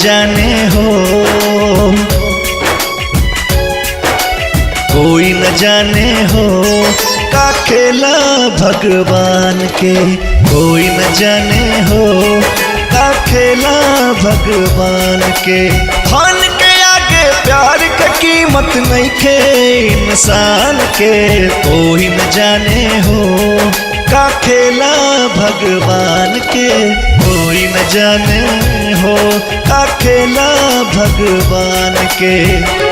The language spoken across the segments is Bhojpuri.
जाने हो, कोई न जाने हो का खेला भगवान के, कोई न जाने हो का खेला भगवान के। धन के आगे प्यार के कीमत नहीं खे इंसान के, कोई न जाने हो का खेला भगवान के, कोई न जाने हो का खेला भगवान के।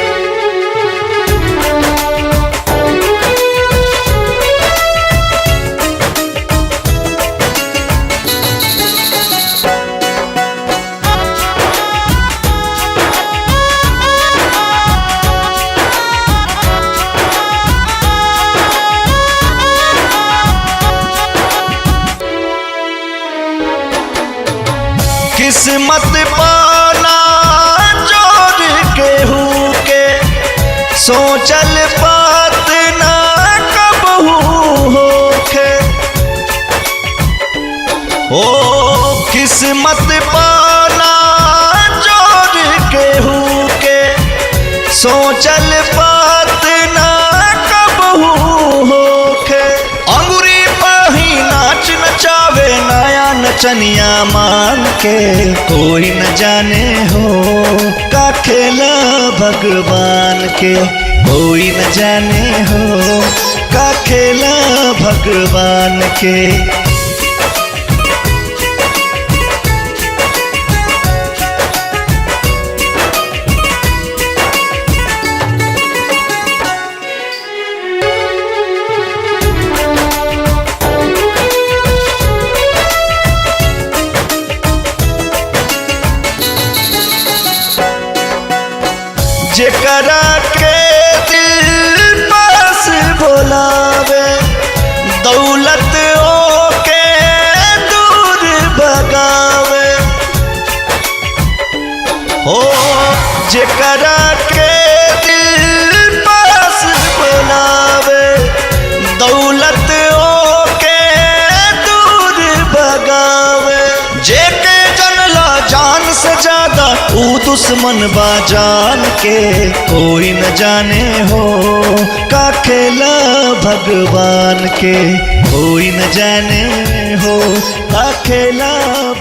किस्मत पाना जोड़ के हूँ के, सोचल बात ना कब होखे। ओ किस्मत पाना जोड़ के हूँ के, सोचल बात ना कब होखे। अंगूरी पाही नाच नचावे नया नचनिया मान के, कोई न जाने हो का खेला भगवान के, कोई न जाने हो का खेला भगवान के। जेकरा के दिल पास बोलावे, दौलत ओके दूर भगावे। हो जेकरा के दिल पास बोलावे, दौलत ओके दूर भगावे। जेके जनला जान से ज्यादा ऊ दुश्मन बा जान के, कोई न जाने हो का खेला भगवान के, कोई न जाने हो का खेला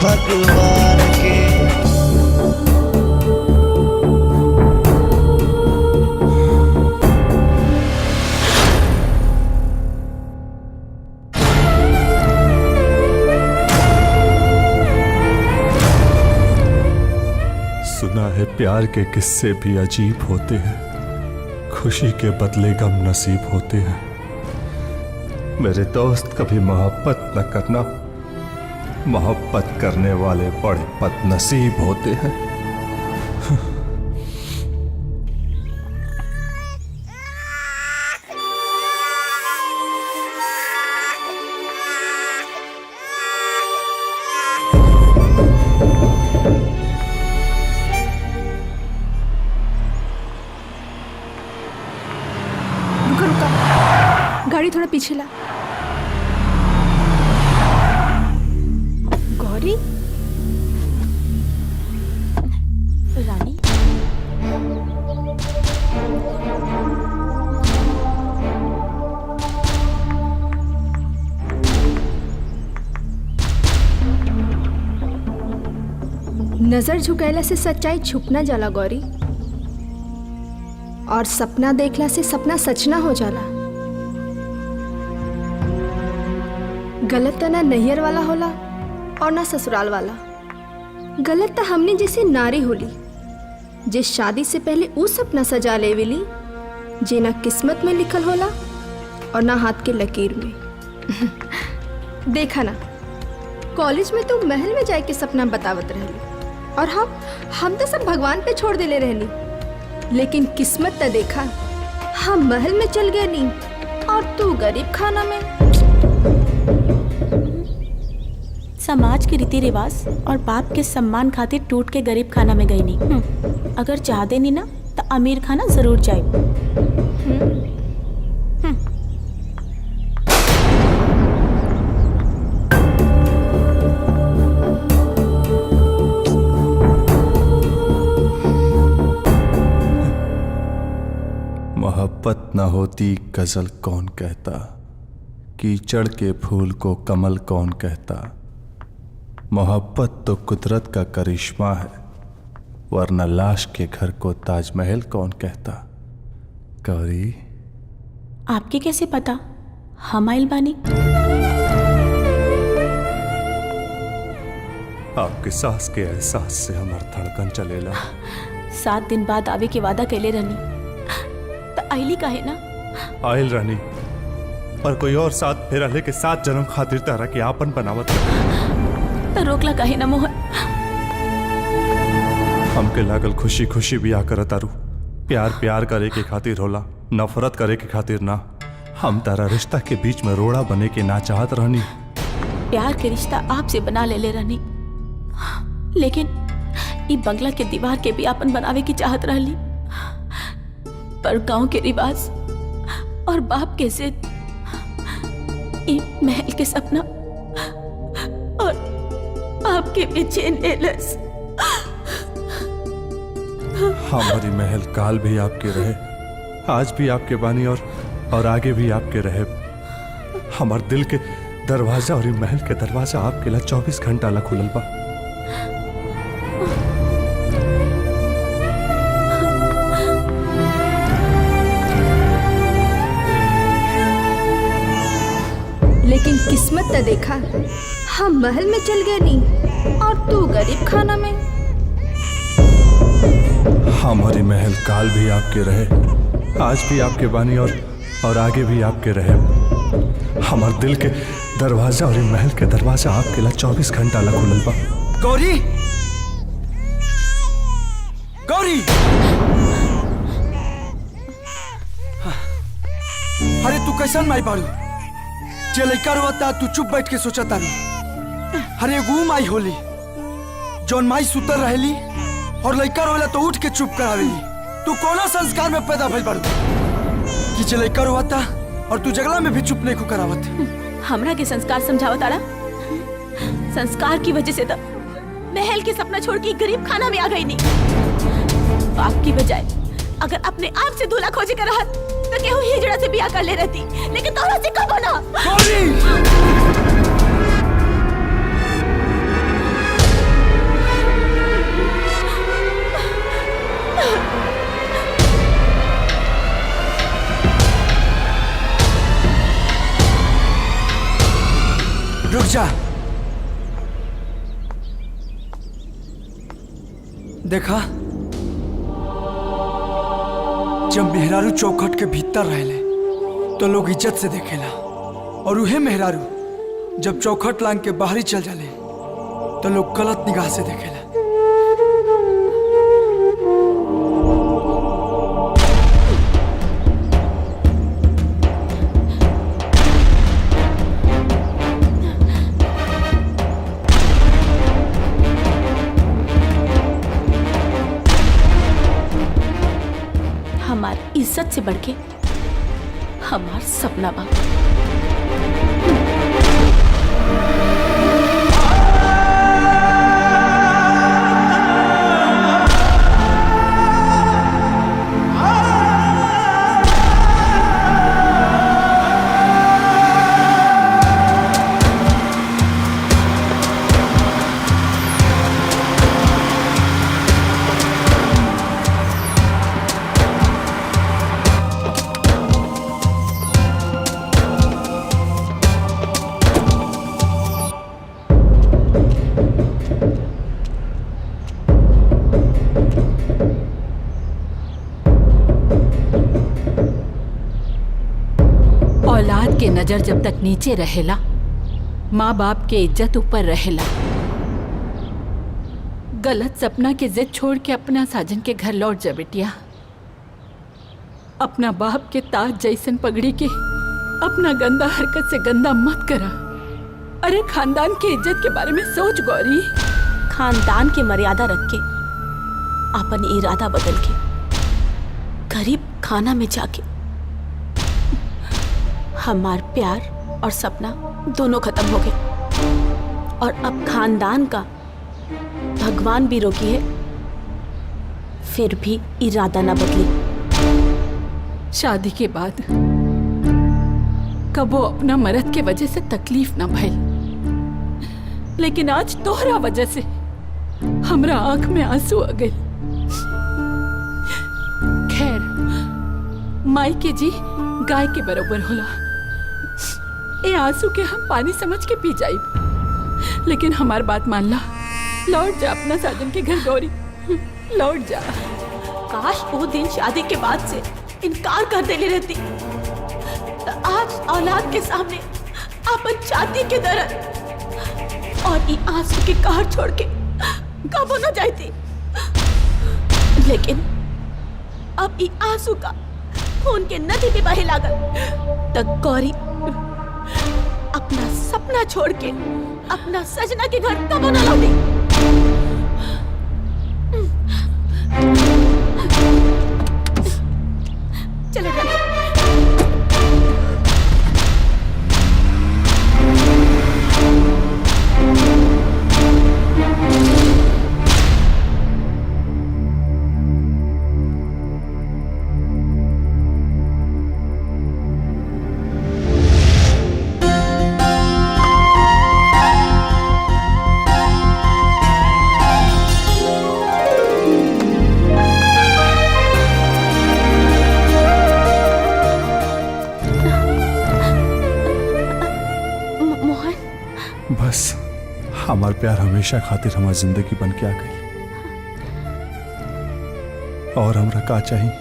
भगवान के। सुना है प्यार के किस्से भी अजीब होते हैं, खुशी के बदले गम नसीब होते हैं। मेरे दोस्त कभी मोहब्बत न करना, मोहब्बत करने वाले बड़े बदनसीब होते हैं। गाड़ी थोड़ा पीछे ला। गौरी, रानी, नजर झुकैला से सच्चाई छुप ना जाला गौरी, और सपना देखला से सपना सच ना हो जाला। गलत तो ना नैहर वाला होला और ना ससुराल वाला, गलत तो हमने जैसे नारी होली जे शादी से पहले ऊ सपना सजा लेवेली जे ना किस्मत में लिखल होला और ना हाथ के लकीर में। देखा ना, कॉलेज में तो महल में जाए के सपना बतावत रहली और हम तो सब भगवान पे छोड़ देले रहली, लेकिन किस्मत तो देखा, हम महल में चल गए नी और तू गरीब खाना में। समाज के रीति रिवाज और बाप के सम्मान खातिर टूट के गरीब खाना में गई नहीं। अगर चाह दे नहीं ना तो अमीर खाना जरूर जाए। मोहब्बत न होती गजल कौन कहता, कीचड़ के फूल को कमल कौन कहता। मोहब्बत तो कुदरत का करिश्मा है, वरना लाश के घर को ताजमहल कौन कहता। गौरी, आपके कैसे पता हम आइल बानी? आपके सांस के एहसास से हमार धड़कन चलेला। 7 दिन बाद आवे के वादा कैले रहनी, तो आइली काहे ना? आयल रानी, पर कोई और साथ फेरा लेके 7 जन्म खातिर तारा के आपन बनावत तो रोकला काहे ना मोहन? हमके लागल खुशी खुशी बियाह करत तारू। प्यार प्यार करे के खातिर होला, नफरत करे के खातिर ना। हम तारा रिश्ता के बीच में रोड़ा बने के ना चाहत रहनी। प्यार के रिश्ता आपसे बना ले रहनी, लेकिन ई बंगला के दीवार के भी आपन बनावे की चाहत रहली। पर गांव के रिवाज और बाप के जिद, ई महल के सपना और आपके बेचैन एलस। हमारी महल काल भी आपके रहे, आज भी आपके बानी और आगे भी आपके रहे। हमार दिल के दरवाजा और महल के दरवाजा आपके लिए 24 घंटा ला खुलल बा। लेकिन किस्मत तो देखा, हम महल में चल गए नहीं और तू गरीब खाना में। हमारी महल काल भी आपके रहे, आज भी आपके बानी और आगे भी आपके रहे। हमार दिल के दरवाजा और महल के दरवाजा आपके लिए 24 घंटा ला खुलल बा। गौरी, गौरी, अरे तू कैसन माई बाड़ू? जे लइका रोता तू चुप बैठ के सोचा तारू। अरे एगो माई होली जौन माई सुतर रहेली और लइका रोला तो उठ के चुप करावेली। तू कौना संस्कार में पैदा भइल बाड़ू कि जे लइका रोता और तू जगला में भी चुप नहीं को करावत? हमरा के संस्कार समझावत आड़ा? संस्कार की वजह से तो महल के सपना छोड़ के गरीब खाना में आ गई नहीं। बाप की बजाय अगर अपने आप से दूल्हा खोजे कर रहत तो केहू हिजड़ा से बियाह कर ले रहती, लेकिन तोरा से कब होना? रुक जा। देखा, जब मेहरारू चौखट के भीतर रहले तो लोग इज्जत से देखेला, और उहे मेहरारू जब चौखट लांग के बाहरी चल जाले तो लोग गलत निगाह से देखेला। हमार इज्जत से बढ़ के हमार सपना बा। औलाद के नजर जब तक नीचे रहेला, माँ बाप के इज्जत ऊपर रहेला। गलत सपना के जिद छोड़ के अपना साजन के घर लौट जा बेटिया। अपना बाप के ताज जैसन पगड़ी के अपना गंदा हरकत से गंदा मत करा। अरे खानदान की इज्जत के बारे में सोच गौरी। खानदान की मर्यादा रख के अपन इरादा बदल के गरीब खाना में जाके हमार प्यार और सपना दोनों खत्म हो गए, और अब खानदान का भगवान भी रोकी है, फिर भी इरादा ना बदली। शादी के बाद कबो अपना मर्द के वजह से तकलीफ ना भइल, लेकिन आज तोहरा वजह से हमरा आंख में आंसू आ गए। खैर, माई के जी गाय के बराबर होला। ए आंसू के हम पानी समझ के पी जाइब, लेकिन हमार बात मान ला, लौट जा अपना साजन के घर गौरी, लौट जा। काश वो दिन शादी के बाद से इनकार कर देले रहती, तो आज औलाद के सामने अपन छाती के दर्द और ये आंसू की कहर छोड़ के कबो न जाती। लेकिन अब ये आंसू का खून के नदी में बहे लागल, तो गौरी अपना सपना छोड़ के अपना सजना के घर कबो न लौटी। चलो चलो। बस हमार प्यार हमेशा खातिर हमार जिंदगी बन के आ गई, और हमरा का चाहिए।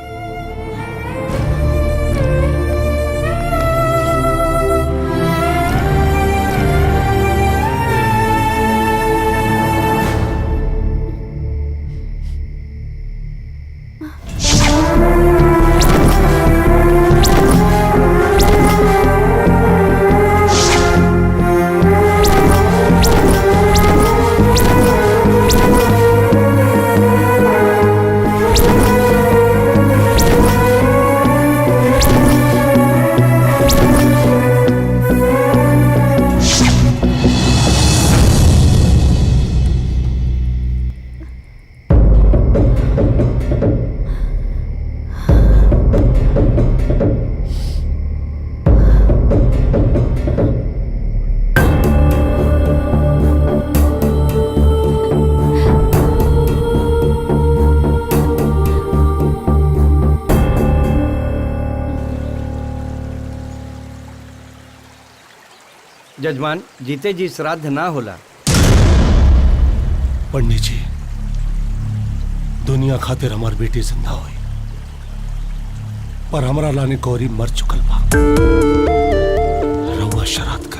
जजमान, जीते जी श्राद्ध ना होला। पंडित जी, दुनिया खातिर हमार बेटी जिंदा हुई, पर हमरा लाने गौरी मर चुकल बा। रउआ श्राद्ध करी।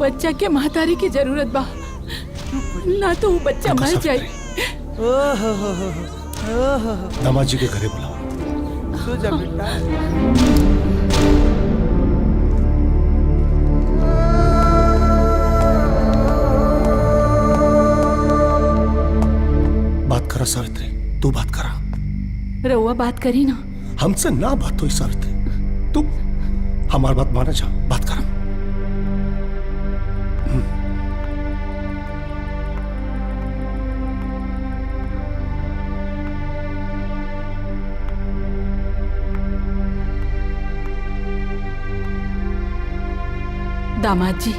बच्चा के महतारी की जरूरत बा, ना तो वो बच्चा मर जाए। दामाद जी के घरे बुलाओ। सो जा बेटा। बात करा सावित्री, तू बात करा। रउआ बात करी ना। हमसे ना बात हुई सावित्री, तू हमारी बात माना जा, बात करा। दामाद जी,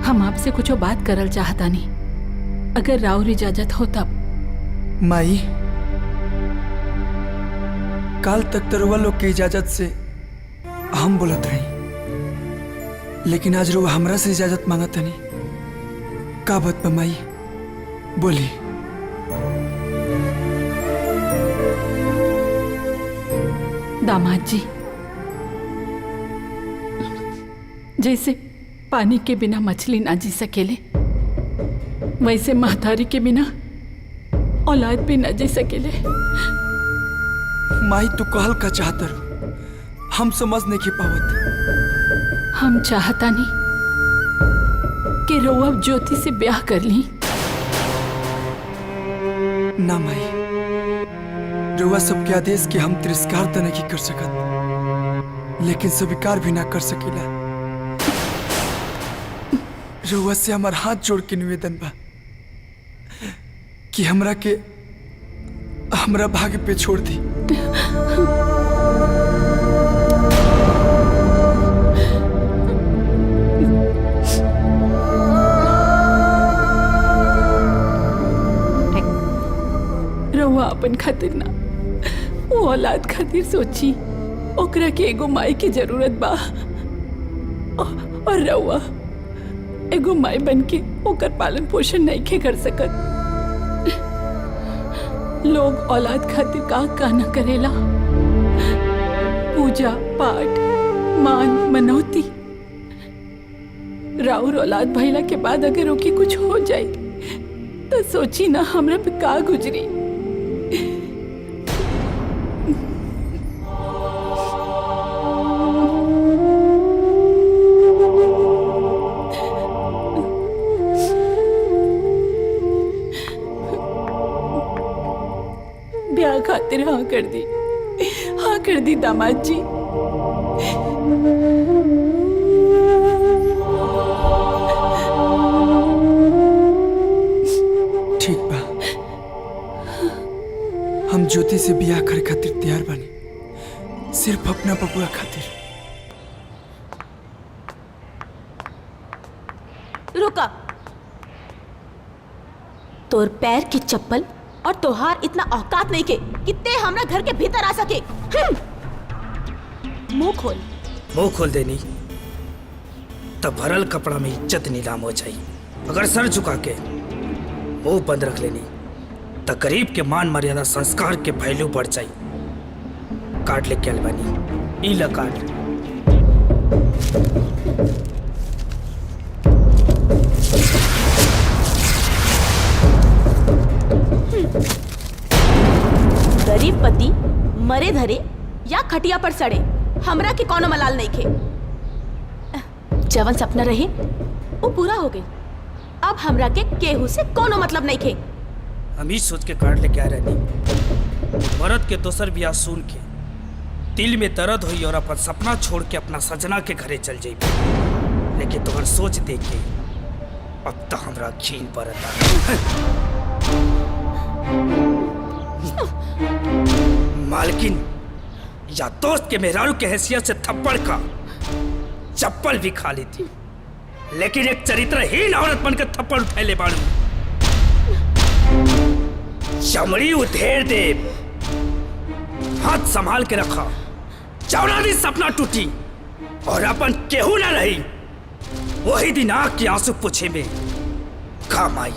हम आपसे कुछ बात करल चाहता नहीं, अगर राउर इजाजत हो तब। माई, काल तक तरुआ लोग की इजाजत से हम बोलत रही, लेकिन आज रुआ हमरा से इजाजत मांगत नहीं। का बात बा माई, बोली। दामाद जी, जैसे पानी के बिना मछली ना जी सकेले, वैसे महतारी के बिना औलाद भी ना जी सकेले। माई तू कहल का चाहतर हम समझ नहीं के पावत। हम चाहता नहीं कि रउआ ज्योति से ब्याह कर ली। ना माई, रुआ सबके आदेश के हम तिरस्कार तो नहीं कर सकत, लेकिन स्वीकार भी ना कर सकीला। रुआ से हमार हाथ जोड़ के निवेदन बा कि हमरा के हमरा भाग्य पे छोड़ दी। रउआ अपन खातिर ना, वो औलाद खातिर सोची। ओकरा के एगो माई की जरूरत बा, और रउआ एगो माई बन के ओकर पालन पोषण नहीं के कर सकत। लोग औलाद खातिर का न करेला, पूजा पाठ मान मनौती। राउर औलाद भइला के बाद अगर ओके कुछ हो जाए तो सोची ना हमरा पे का गुजरी। ब्याह खातिर हाँ कर दी दामाद जी। ठीक बा, हम ज्योति से ब्याह करे खातिर तैयार बानी, सिर्फ अपना बबुआ खातिर। रुका, तोर पैर की चप्पल और तोहार इतना औकात नहीं के कितने हमरा घर के भीतर आ सके। मुंह खोल देनी तब भरल कपड़ा में इज्जत नीलाम हो जाई। अगर सर झुका के मुंह बंद रख लेनी तो गरीब के मान मर्यादा संस्कार के पहलू बढ़ जाई। काट ले के अलबानी, ई ला काट। गरीब पति मरे धरे या खटिया पर सड़े, हमरा के कोनो मलाल नहीं खे। जवन सपना रहे वो पूरा हो गई। अब हमरा के केहू से कोनो मतलब नहीं खे। हम ही सोच के काट लेके आ रही, मरद के दोसर बियाह सुन के दिल में दर्द हुई और अपन सपना छोड़ के अपना सजना के घरे चल जाई। लेकिन तुम्हार सोच देख के अब तो हमरा घीन पड़ता। मालकिन या दोस्त के मेहरारू के हैसियत से थप्पड़ का चप्पल भी खा ली थी, लेकिन एक चरित्रहीन औरत बनकर थप्पड़ उठैले बाड़ू। चमड़ी उधेड़ दे, हाथ संभाल के रखा। जौना दिन सपना टूटी और अपन केहू ना रही, वही दिन आँख के आंसू पूछे में काम आई।